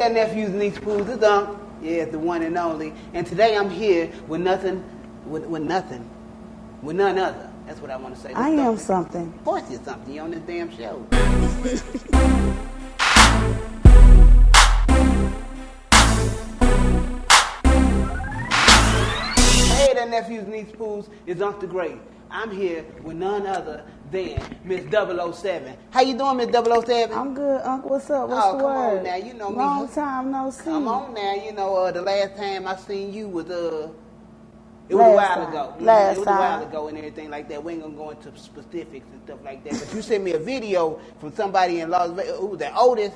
there, nephews and nieces, pools, it's Unk. Yeah, it's the one and only. And today I'm here with none other. That's what I want to say. I am something. Of course you're something. You're on this damn show. Hey there, nephews and nieces, pools, it's Unk Tha Great. I'm here with none other than Mz007. How you doing, Mz007? I'm good, Unc. What's up? What's the word? Come on now, you know me. Long time no see. Come on now, you know, the last time I seen you was it was a while ago. It was a while ago and everything like that. We ain't gonna go into specifics and stuff like that. But you sent me a video from somebody in Las Vegas. Who was that? Otis.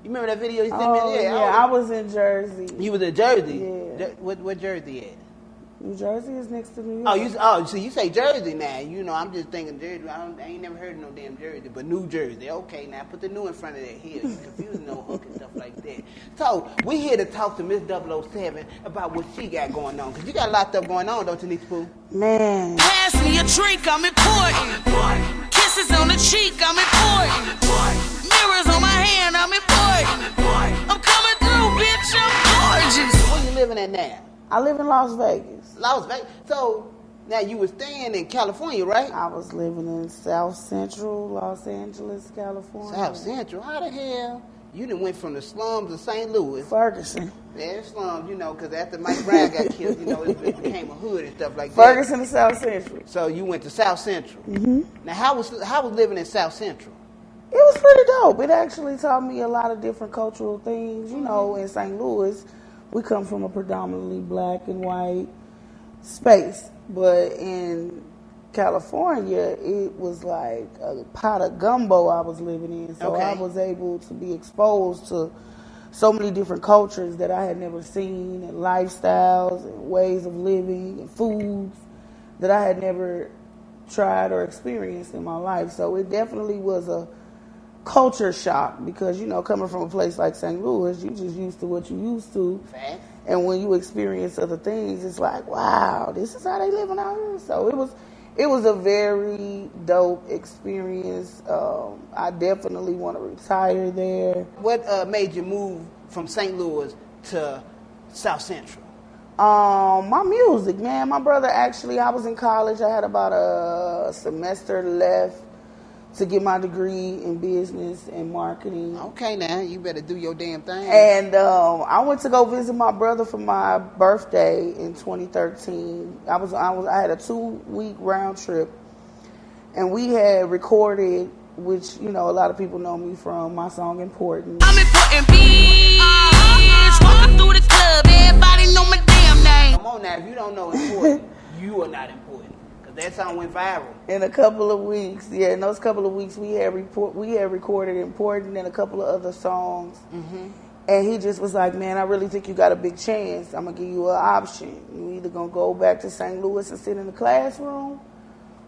You remember that video you sent me? Yeah, I was in Jersey. You was in Jersey? Yeah. What Jersey at? New Jersey is next to New York. So you say Jersey now. You know, I'm just thinking Jersey. I ain't never heard of no damn Jersey, but New Jersey. Okay, now put the new in front of that hill. You confusing no hook and stuff like that. So we here to talk to Mz007 about what she got going on. Because you got a lot of stuff going on, don't you, Nietzsche Pooh? Man. Pass me a drink, I'm important. Kisses on the cheek, I'm important. Mirrors on my hand, I'm important. I'm coming through, bitch, I'm gorgeous. Where you living at now? I live in Las Vegas. Las Vegas. So now you were staying in California, right? I was living in South Central Los Angeles, California. South Central? How the hell? You done went from the slums of St. Louis. Ferguson. Yeah, slums, you know, because after Mike Brown got killed, you know, it became a hood and stuff like that. Ferguson to South Central. So you went to South Central. Mm-hmm. Now, how was living in South Central? It was pretty dope. It actually taught me a lot of different cultural things. You know, in St. Louis, we come from a predominantly black and white space. But in California, it was like a pot of gumbo I was living in. So I was able to be exposed to so many different cultures that I had never seen, and lifestyles and ways of living and foods that I had never tried or experienced in my life. So it definitely was a culture shock because, you know, coming from a place like St. Louis, you just used to what you used to. Fact. And when you experience other things, it's like, wow, this is how they living out here. So it was a very dope experience. I definitely want to retire there. What made you move from St. Louis to South Central? My music, man. My brother actually, I was in college. I had about a semester left to get my degree in business and marketing. Okay, now you better do your damn thing. And I went to go visit my brother for my birthday in 2013. I had a 2-week round trip, and we had recorded, which, you know, a lot of people know me from my song "Important." I'm important, bitch. Walking through the club, everybody know my damn name. Come on now, if you don't know important, you are not important. That song went viral. In a couple of weeks, in those couple of weeks, we had recorded "Important" and a couple of other songs. Mm-hmm. And he just was like, man, I really think you got a big chance. I'm going to give you an option. You either going to go back to St. Louis and sit in the classroom,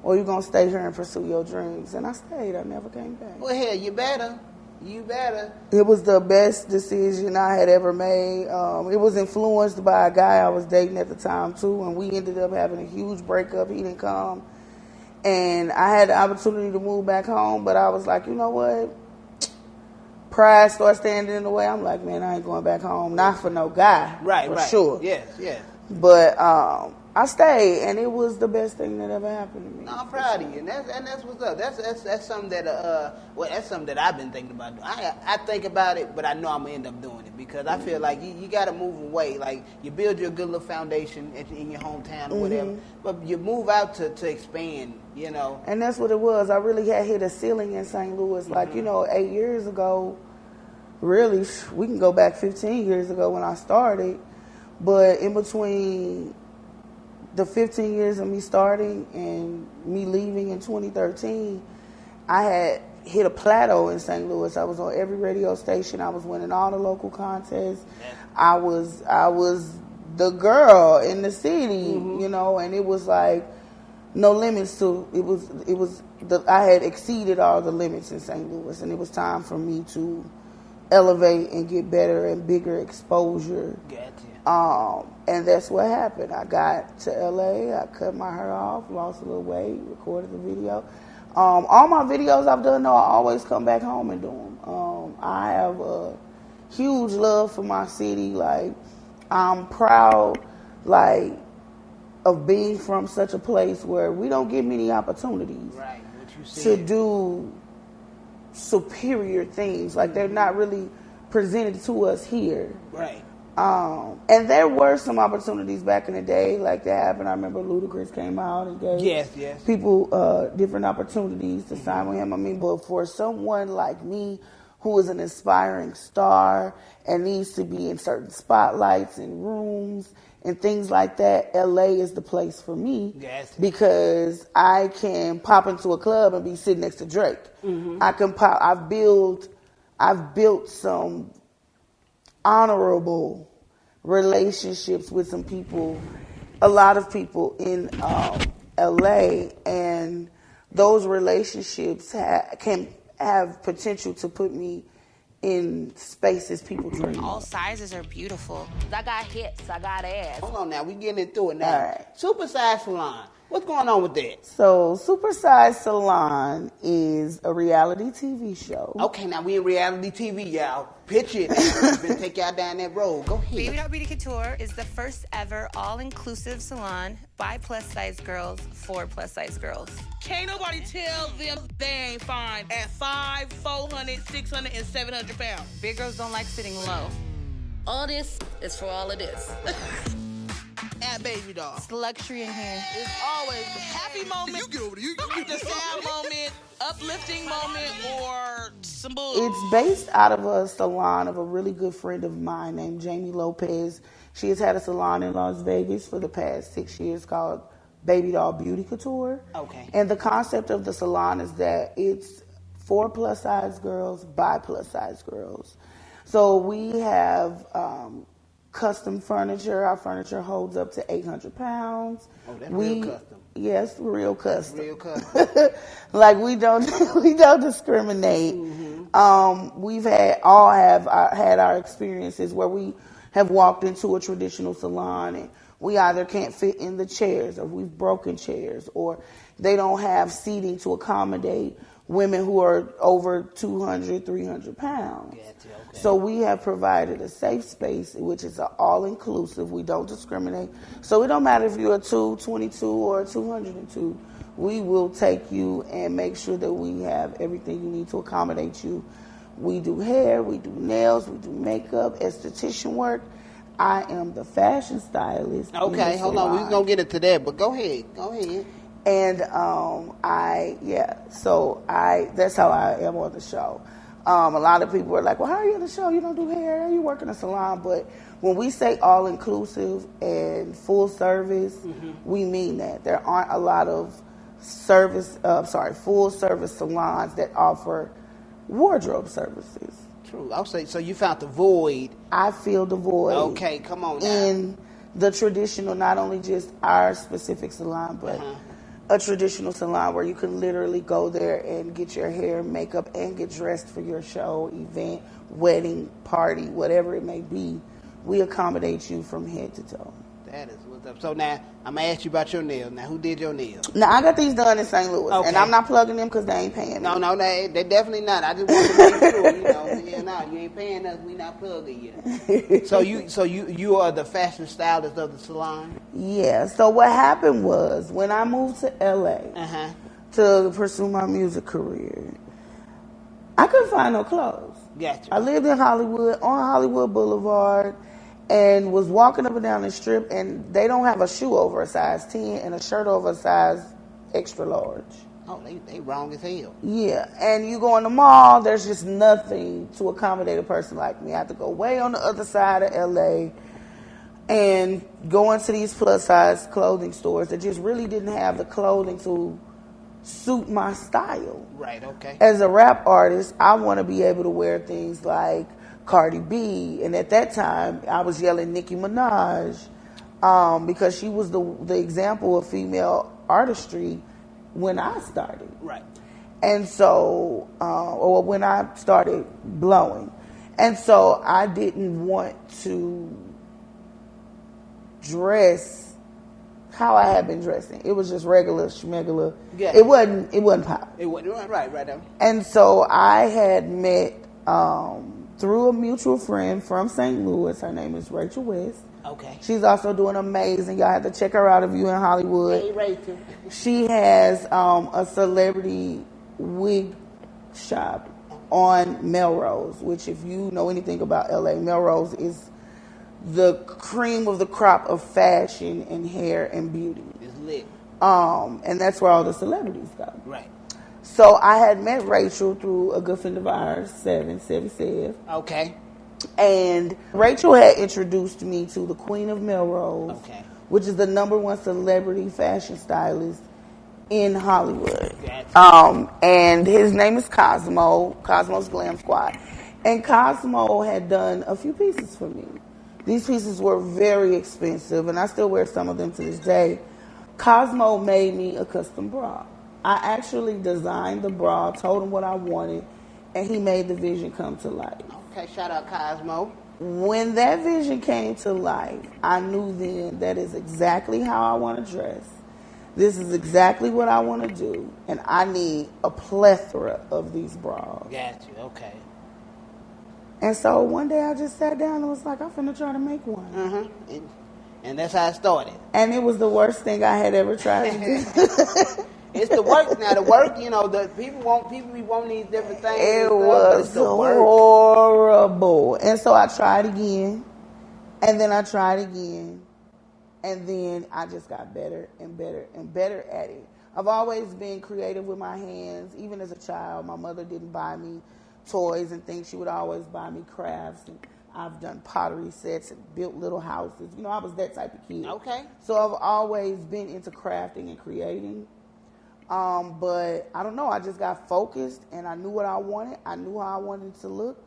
or you're going to stay here and pursue your dreams. And I stayed. I never came back. Well, hell, you better. You better. It was the best decision I had ever made. It was influenced by a guy I was dating at the time, too, and we ended up having a huge breakup. He didn't come. And I had the opportunity to move back home, but I was like, you know what? Pride started standing in the way. I'm like, man, I ain't going back home. Not for no guy. Right. Sure. Yes. But I stayed, and it was the best thing that ever happened to me. No, I'm proud of you, and that's what's up. That's something that that's something that I've been thinking about. I think about it, but I know I'm gonna end up doing it because I feel like you got to move away. Like you build your good little foundation in your hometown or whatever, but you move out to expand. You know, and that's what it was. I really had hit a ceiling in St. Louis. Like, you know, 8 years ago. Really, we can go back 15 years ago when I started, but in between the 15 years of me starting and me leaving in 2013, I had hit a plateau in St. Louis. I was on every radio station. I was winning all the local contests. I was the girl in the city, you know, and it was like no limits to I had exceeded all the limits in St. Louis, and it was time for me to elevate and get better and bigger exposure. Gotcha. And that's what happened. I got to LA, I cut my hair off, lost a little weight, recorded the video. All my videos I've done, I always come back home and do them. I have a huge love for my city. Like, I'm proud, like, of being from such a place where we don't get many opportunities to do superior things. Like, they're not really presented to us here. Right. And there were some opportunities back in the day, like that happened. I remember Ludacris came out and gave people different opportunities to sign with him. I mean, but for someone like me who is an aspiring star and needs to be in certain spotlights and rooms and things like that, LA is the place for me because I can pop into a club and be sitting next to Drake. I can pop. I've built some honorable relationships with some people, a lot of people in LA, and those relationships can have potential to put me in spaces people dream. All sizes are beautiful. I got hips, I got ass. Hold on now, we getting into it now. All right. Supersized Salon. What's going on with that? So, Supersized Salon is a reality TV show. Okay, now we in reality TV, y'all. Pitch it. We're going to take y'all down that road. Go ahead. Baby Doll Beauty Couture is the first ever all-inclusive salon by plus-size girls for plus-size girls. Can't nobody tell them they ain't fine at 5, 400, 600, and 700 pounds. Big girls don't like sitting low. All this is for all of this. At Baby Doll. It's luxury in here. It's always happy moment. You get over there. The sad moment, uplifting moment, or some bull. It's based out of a salon of a really good friend of mine named Jamie Lopez. She has had a salon in Las Vegas for the past 6 years called Baby Doll Beauty Couture. Okay. And the concept of the salon is that it's for plus-size girls by plus-size girls. So we have custom furniture. Our furniture holds up to 800 pounds. Oh, that's real custom. Yes, real custom. Real custom. Like we don't discriminate. We've had our experiences where we have walked into a traditional salon and we either can't fit in the chairs, or we've broken chairs, or they don't have seating to accommodate women who are over 200, 300 pounds. Gotcha, okay. So we have provided a safe space, which is all-inclusive. We don't discriminate. So it don't matter if you're a 222 or a 202. We will take you and make sure that we have everything you need to accommodate you. We do hair, we do nails, we do makeup, esthetician work. I am the fashion stylist. Okay, hold on. We're going to get into that, but go ahead. And that's how I am on the show. A lot of people are like, well, how are you on the show? You don't do hair, you work in a salon. But when we say all-inclusive and full service, we mean that. There aren't a lot of full service salons that offer wardrobe services. True. I'll say, so you found the void. I feel the void. Okay, come on now. In the traditional, not only just our specific salon, but a traditional salon where you can literally go there and get your hair, makeup, and get dressed for your show, event, wedding, party, whatever it may be. We accommodate you from head to toe. That is what's up. So now, I'm going to ask you about your nails. Now, who did your nails? Now, I got these done in St. Louis, Okay. and I'm not plugging them because they ain't paying me. No, they definitely not. I just want to make sure, you ain't paying us, we not plugging you. So you are the fashion stylist of the salon? Yeah, so what happened was, when I moved to LA to pursue my music career, I couldn't find no clothes. Gotcha. I lived in Hollywood, on Hollywood Boulevard, and was walking up and down the strip, and they don't have a shoe over a size 10 and a shirt over a size extra large. Oh, they wrong as hell. Yeah, and you go in the mall, there's just nothing to accommodate a person like me. I have to go way on the other side of LA and go into these plus-size clothing stores that just really didn't have the clothing to suit my style. Right, okay. As a rap artist, I want to be able to wear things like Cardi B, and at that time, I was yelling Nicki Minaj because she was the example of female artistry when I started. Right. And so, or when I started blowing. And so I didn't want to dress how I had been dressing. It was just regular schmegular. Yeah. It wasn't pop. It wasn't right. And so I had met through a mutual friend from St. Louis. Her name is Rachel West. Okay. She's also doing amazing. Y'all have to check her out if you're in Hollywood. Hey, Rachel. She has a celebrity wig shop on Melrose, which if you know anything about LA, Melrose is the cream of the crop of fashion and hair and beauty. It's lit. And that's where all the celebrities go. Right. So I had met Rachel through a good friend of ours, Sev. Okay. And Rachel had introduced me to the Queen of Melrose, Okay. which is the #1 celebrity fashion stylist in Hollywood. Gotcha. And his name is Cosmo's Glam Squad. And Cosmo had done a few pieces for me. These pieces were very expensive, and I still wear some of them to this day. Cosmo made me a custom bra. I actually designed the bra, told him what I wanted, and he made the vision come to life. Okay, shout out Cosmo. When that vision came to life, I knew then that is exactly how I want to dress. This is exactly what I want to do, and I need a plethora of these bras. Got you, okay. And so one day I just sat down and was like, I'm finna try to make one. Mm-hmm. And that's how it started. And it was the worst thing I had ever tried to do. It's the work. Now the work, you know, the people be wanting these different things. It but was it's the work. horrible. And so I tried again, and then I tried again, and then I just got better and better and better at it. I've always been creative with my hands. Even as a child, my mother didn't buy me toys and things. She would always buy me crafts, and I've done pottery sets and built little houses. You know, I was that type of kid. Okay. So I've always been into crafting and creating. But I don't know, I just got focused and I knew what I wanted. I knew how I wanted it to look.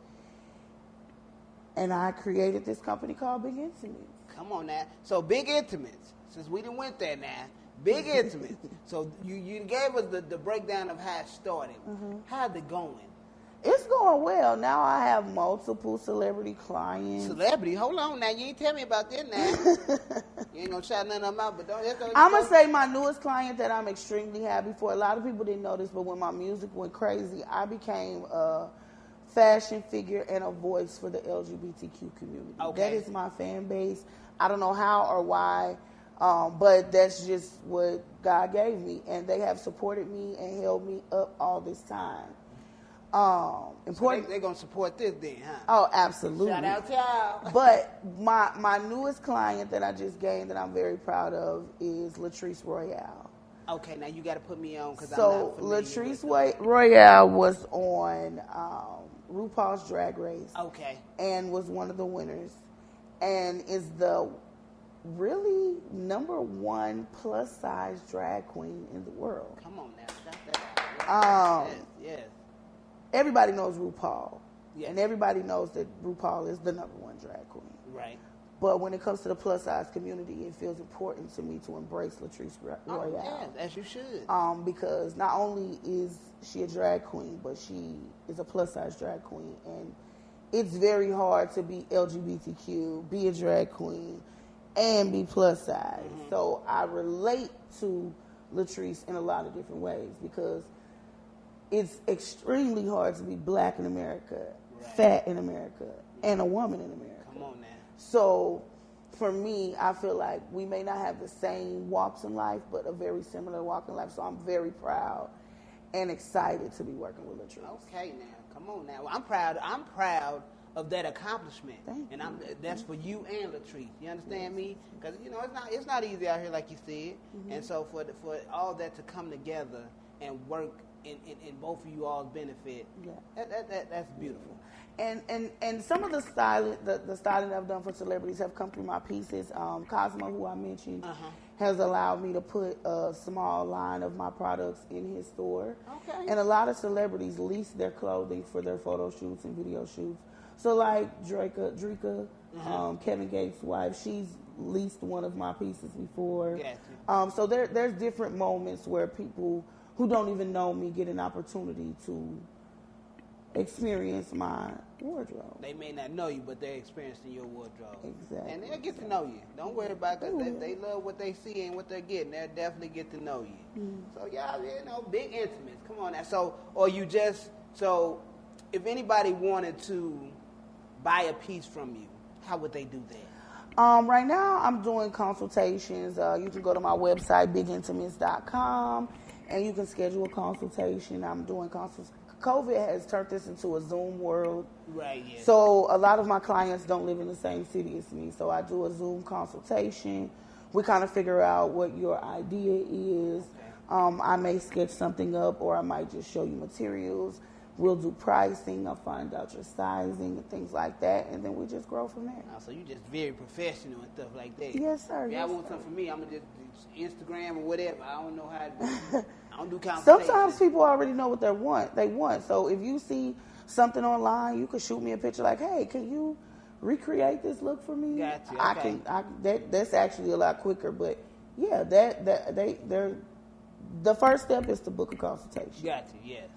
And I created this company called Big Intimates. Come on now. So Big Intimates, since we done went there now, Big Intimates. So you gave us the breakdown of how it started. Mm-hmm. How's it going? It's going well. Now I have multiple celebrity clients. Celebrity? Hold on now. You ain't tell me about that now. You ain't gonna shout none of them out, but don't. I'm gonna say my newest client that I'm extremely happy for. A lot of people didn't know this, but when my music went crazy, I became a fashion figure and a voice for the LGBTQ community. Okay. That is my fan base. I don't know how or why, but that's just what God gave me, and they have supported me and held me up all this time. Important. So they're gonna support this then, huh? Oh, absolutely. Shout out to y'all. But my newest client that I just gained that I'm very proud of is Latrice Royale. Okay, now you got to put me on because So I'm not familiar Latrice Royale was on RuPaul's Drag Race. Okay. And was one of the winners, and is the really #1 plus size drag queen in the world. Come on now, shout that out. Yes. Everybody knows RuPaul. Yes. And everybody knows that RuPaul is the #1 drag queen. Right. But when it comes to the plus size community, it feels important to me to embrace Latrice Royale. Yes, as you should. Because not only is she a drag queen, but she is a plus size drag queen. And it's very hard to be LGBTQ, be a drag queen, and be plus size. Mm-hmm. So I relate to Latrice in a lot of different ways because it's extremely hard to be black in America, right, fat in America, and a woman in America. Come on now. So for me, I feel like we may not have the same walks in life, but a very similar walk in life. So I'm very proud and excited to be working with Latrice. Okay now, come on now. Well, I'm proud of that accomplishment. Thank and you. That's for you and Latrice. You understand me? Because you know it's not easy out here like you said. Mm-hmm. And so for all that to come together and work in both of you all's benefit, yeah, that's beautiful. And some of the styling I've done for celebrities have come through my pieces. Cosmo, who I mentioned, has allowed me to put a small line of my products in his store. Okay. And a lot of celebrities lease their clothing for their photo shoots and video shoots. So like Dreka, Kevin Gates' wife, she's leased one of my pieces before. Gotcha. So there's different moments where people who don't even know me get an opportunity to experience my wardrobe. They may not know you, but they're experiencing your wardrobe. Exactly. And they'll get to know you. Don't worry about it, because they love what they see and what they're getting. They'll definitely get to know you. Mm-hmm. So, y'all, Big Intimates. Come on now. So if anybody wanted to buy a piece from you, how would they do that? Right now, I'm doing consultations. You can go to my website, bigintimates.com, and you can schedule a consultation. I'm doing consultations. COVID has turned this into a Zoom world. Right, yeah. So a lot of my clients don't live in the same city as me. So I do a Zoom consultation. We kind of figure out what your idea is. Okay. I may sketch something up, or I might just show you materials. We'll do pricing. I'll find out your sizing and things like that, and then we just grow from there. Oh, so you just very professional and stuff like that. Yes, sir. If yes, I want sir. something from me, I'm going to just Instagram or whatever. I don't know how to do it. I don't do consultations. Sometimes people already know what they want. So if you see something online, you can shoot me a picture like, hey, can you recreate this look for me? Gotcha, okay. That's actually a lot quicker. But yeah, the first step is to book a consultation. Gotcha, yes.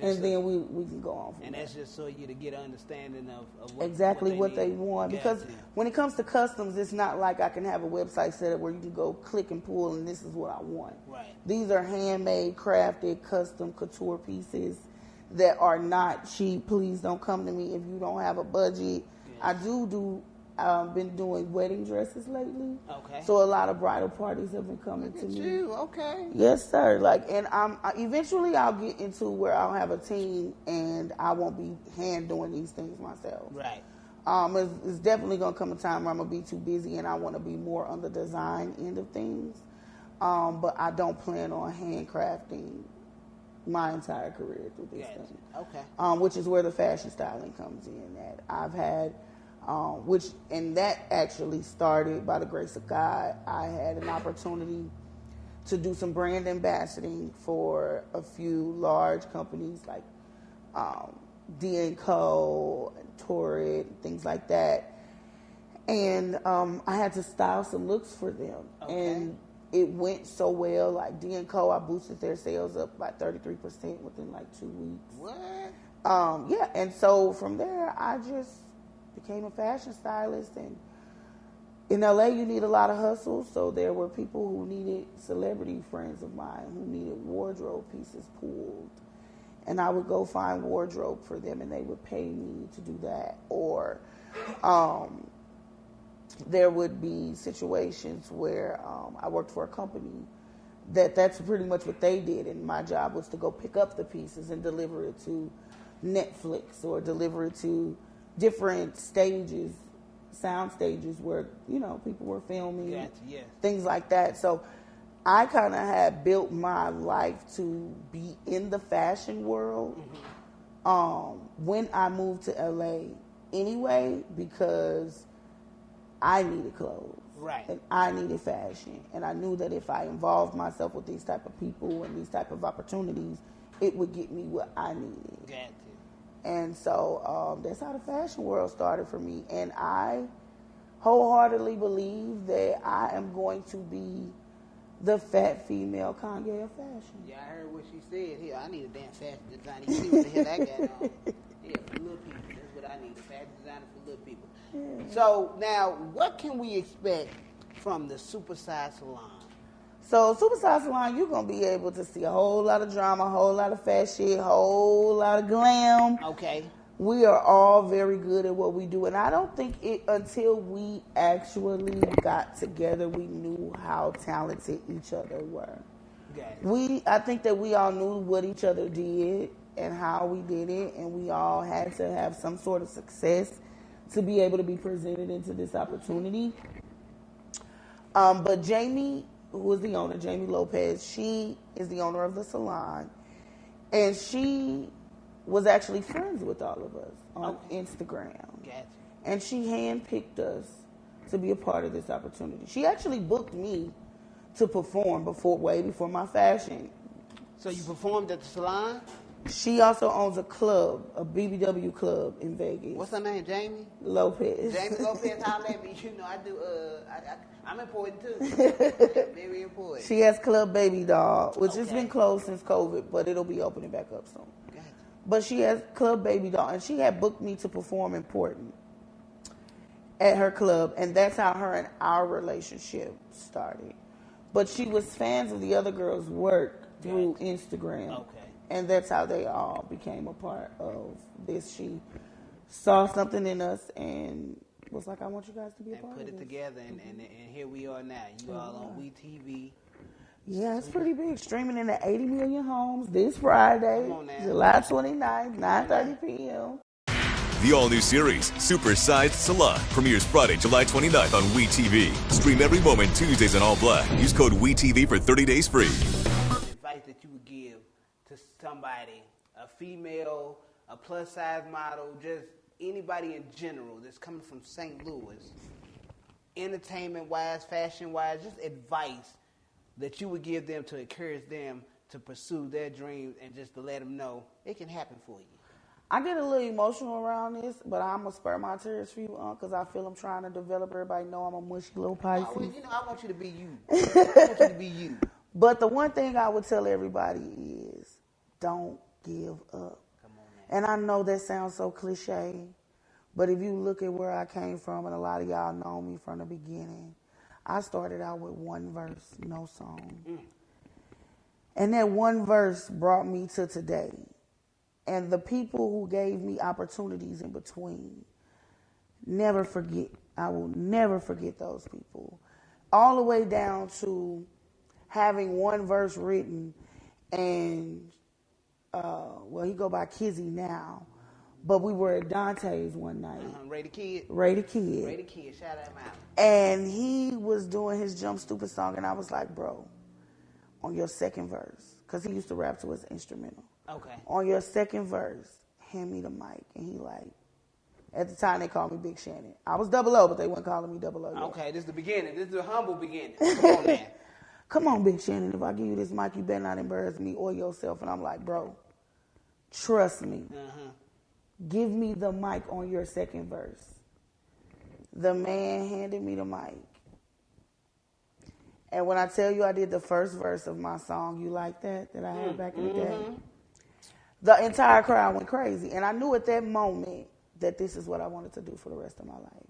And then we can go on from and there. that's just so you to get an understanding of what, Exactly what they need. want. Because Gotcha. when it comes to customs, it's not like I can have a website set up where you can go click and pull and this is what I want. Right. These are handmade, crafted, custom couture pieces that are not cheap. Please don't come to me if you don't have a budget. Yes. I been doing wedding dresses lately. Okay. So a lot of bridal parties have been coming Look to at me. you, okay. Yes, sir. Eventually I'll get into where I'll have a team and I won't be hand doing these things myself. Right. It's definitely gonna come a time where I'm gonna be too busy and I want to be more on the design end of things. But I don't plan on handcrafting my entire career through this Gotcha. thing. Okay. Which is where the fashion styling comes in. That I've had. And that actually started by the grace of God. I had an opportunity to do some brand ambassadoring for a few large companies like D&Co and Torrid, things like that. And I had to style some looks for them. Okay. And it went so well. Like D&Co, I boosted their sales up by 33% within like 2 weeks. What? Yeah, and so from there, I just became a fashion stylist. And in LA, you need a lot of hustle, so there were people who needed celebrity friends of mine who needed wardrobe pieces pulled. And I would go find wardrobe for them, and they would pay me to do that. Or there would be situations where I worked for a company that's pretty much what they did, and my job was to go pick up the pieces and deliver it to Netflix or deliver it to different stages, sound stages where, people were filming, Gotcha, yes. things like that. So I kind of had built my life to be in the fashion world when I moved to LA anyway, because I needed clothes. Right. And I needed fashion. And I knew that if I involved myself with these type of people and these type of opportunities, it would get me what I needed. Gotcha. And so that's how the fashion world started for me. And I wholeheartedly believe that I am going to be the fat female Kanye of fashion. Yeah, I heard what she said. Here, I need a damn fashion designer. You see what the hell I got on? Yeah, for little people. That's what I need, a fashion designer for little people. Yeah. So, now, what can we expect from the Supersized Salon? So Supersize Salon, you're going to be able to see a whole lot of drama, a whole lot of fat shit, a whole lot of glam. Okay. We are all very good at what we do. And I don't think until we actually got together, we knew how talented each other were. Gotcha. I think that we all knew what each other did and how we did it. And we all had to have some sort of success to be able to be presented into this opportunity. But Jamie, who is the owner, Jamie Lopez, she is the owner of the salon, and she was actually friends with all of us on Instagram. Gotcha. And she handpicked us to be a part of this opportunity. She actually booked me to perform way before my fashion. So you performed at the salon? She also owns a club, a BBW club in Vegas. What's her name, Jamie? Lopez. Jamie Lopez, holla at me. You know, I do, I'm important too. Very important. She has Club Baby Doll, which has Okay. been closed since COVID, but it'll be opening back up soon. Gotcha. But she has Club Baby Doll, and she had booked me to perform important at her club, and that's how her and our relationship started. But she was fans of the other girls' work through Instagram. Okay. And that's how they all became a part of this. She saw something in us and was like, I want you guys to be a part of put it this. together, and here we are now. You all on WeTV. Yeah, it's pretty big. Streaming in the 80 million homes this Friday, Come on now. July 29th, 9:30 p.m. The all-new series, Supersized Salon, premieres Friday, July 29th on WeTV. Stream every moment Tuesdays on All Black. Use code WeTV for 30 days free. Advice that you would give to somebody, a female, a plus-size model, just anybody in general that's coming from St. Louis, entertainment-wise, fashion-wise, just advice that you would give them to encourage them to pursue their dreams and just to let them know it can happen for you. I get a little emotional around this, but I'm going to spare my tears for you, because I feel I'm trying to develop everybody know I'm a mushy little Pisces. Oh, well, I want you to be you. I want you to be you. But the one thing I would tell everybody is don't give up. Come on, man. And I know that sounds so cliche, but if you look at where I came from, and a lot of y'all know me from the beginning, I started out with one verse, no song. And that one verse brought me to today. And the people who gave me opportunities in between, never forget. I will never forget those people. All the way down to having one verse written, and, he go by Kizzy now, but we were at Dante's one night. Ray the Kid. Ray the Kid. Ray the Kid, shout him out. And he was doing his Jump Stupid song, and I was like, bro, on your second verse, because he used to rap to his instrumental. Okay. On your second verse, hand me the mic. And he like, at the time they called me Big Shannon. I was 00, but they weren't calling me 00 yet. Okay, this is the beginning. This is the humble beginning. Come on, man. Come on, Big Shannon, if I give you this mic, you better not embarrass me or yourself. And I'm like, bro, trust me. Give me the mic on your second verse. The man handed me the mic. And when I tell you I did the first verse of my song, You Like That I had back in the day, the entire crowd went crazy. And I knew at that moment that this is what I wanted to do for the rest of my life.